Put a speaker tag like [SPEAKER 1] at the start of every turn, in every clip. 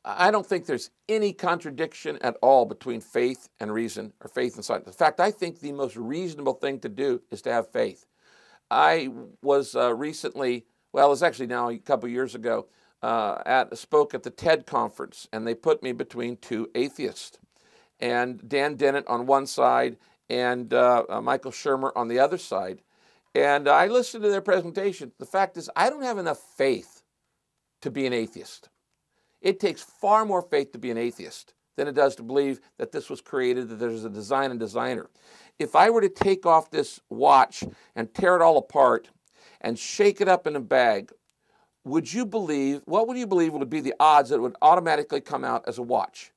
[SPEAKER 1] I don't think there's any contradiction at all between faith and reason, or faith and science. In fact, I think the most reasonable thing to do is to have faith. I was recently, well, it was actually now a couple years ago, spoke at the TED conference, and they put me between two atheists, and Dan Dennett on one side and Michael Shermer on the other side. And I listened to their presentation. The fact is, I don't have enough faith to be an atheist. It takes far more faith to be an atheist than it does to believe that this was created, that there's a design and designer. If I were to take off this watch and tear it all apart and shake it up in a bag, what would you believe would be the odds that it would automatically come out as a watch?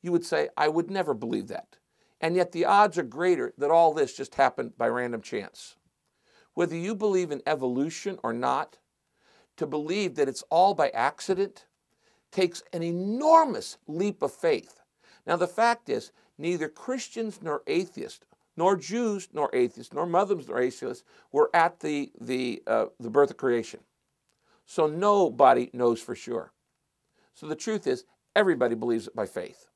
[SPEAKER 1] You would say, I would never believe that. And yet the odds are greater that all this just happened by random chance. Whether you believe in evolution or not, to believe that it's all by accident takes an enormous leap of faith. Now the fact is, neither Christians nor atheists, nor Jews nor atheists, nor Muslims nor atheists were at the birth of creation. So nobody knows for sure. So the truth is, everybody believes it by faith.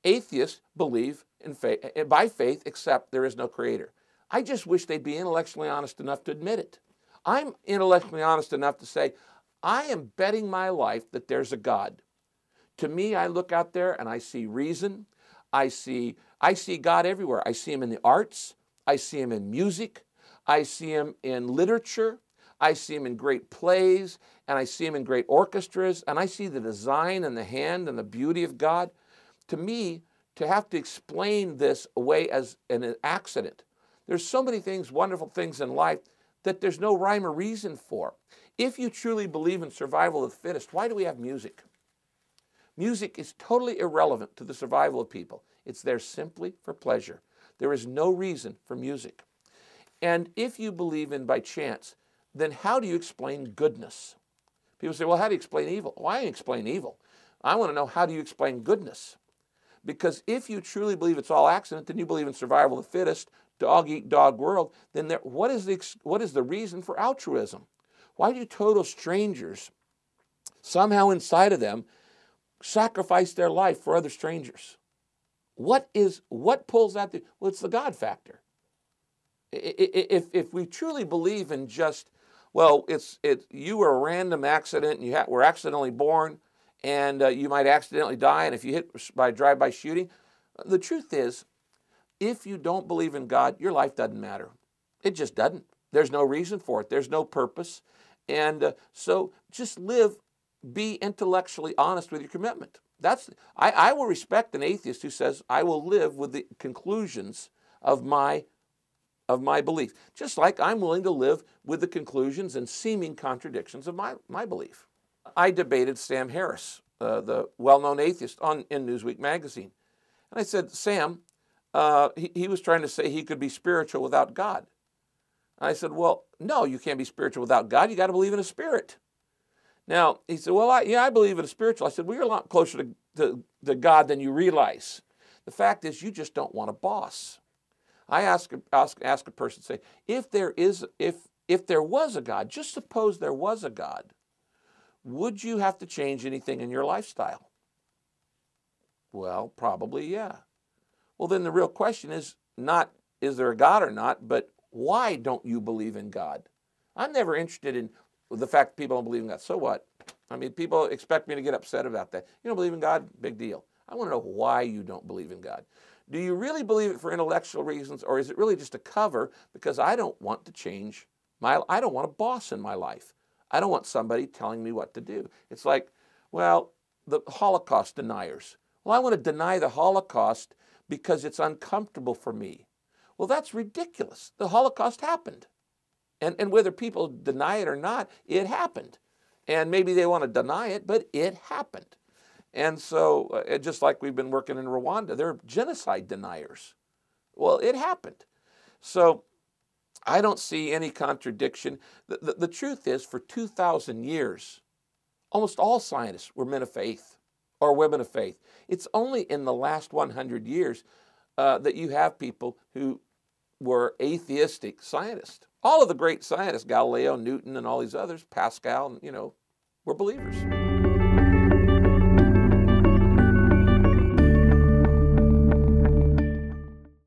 [SPEAKER 1] Atheists believe in faith, by faith, except there is no creator. I just wish they'd be intellectually honest enough to admit it. I'm intellectually honest enough to say, I am betting my life that there's a God. To me, I look out there and I see reason. I see God everywhere. I see him in the arts. I see him in music. I see him in literature. I see him in great plays, and I see him in great orchestras, and I see the design and the hand and the beauty of God. To me, to have to explain this away as an accident, there's so many things, wonderful things in life, that there's no rhyme or reason for. If you truly believe in survival of the fittest, why do we have music? Music is totally irrelevant to the survival of people. It's there simply for pleasure. There is no reason for music. And if you believe in by chance, then how do you explain goodness? People say, well, how do you explain evil? Well, I don't explain evil. I want to know, how do you explain goodness? Because if you truly believe it's all accident, then you believe in survival of the fittest, dog-eat-dog world, then what is the reason for altruism? Why do total strangers, somehow inside of them, sacrifice their life for other strangers? What pulls that? Well, it's the God factor. If we truly believe in just, well, you were a random accident and you were accidentally born, and you might accidentally die, and if you hit by a drive-by shooting, the truth is, if you don't believe in God, your life doesn't matter. It just doesn't. There's no reason for it. There's no purpose. And so just live, be intellectually honest with your commitment. I will respect an atheist who says, I will live with the conclusions of my belief, just like I'm willing to live with the conclusions and seeming contradictions of my belief. I debated Sam Harris, the well-known atheist, in Newsweek magazine. And I said, Sam, he was trying to say he could be spiritual without God. And I said, well, no, you can't be spiritual without God. You got to believe in a spirit. Now, he said, well, I believe in a spiritual. I said, well, you're a lot closer to God than you realize. The fact is, you just don't want a boss. I ask a person, say, if there was a God, just suppose there was a God, would you have to change anything in your lifestyle? Well, probably, yeah. Well, then the real question is not, is there a God or not, but why don't you believe in God? I'm never interested in the fact that people don't believe in God. So what? I mean, people expect me to get upset about that. You don't believe in God? Big deal. I want to know why you don't believe in God. Do you really believe it for intellectual reasons, or is it really just a cover because I don't want to change I don't want a boss in my life. I don't want somebody telling me what to do. It's like, well, the Holocaust deniers. Well, I want to deny the Holocaust because it's uncomfortable for me. Well, that's ridiculous. The Holocaust happened. And whether people deny it or not, it happened. And maybe they want to deny it, but it happened. And so, just like we've been working in Rwanda, they're genocide deniers. Well, it happened. So, I don't see any contradiction. The truth is, for 2,000 years, almost all scientists were men of faith or women of faith. It's only in the last 100 years that you have people who were atheistic scientists. All of the great scientists, Galileo, Newton, and all these others, Pascal, were believers.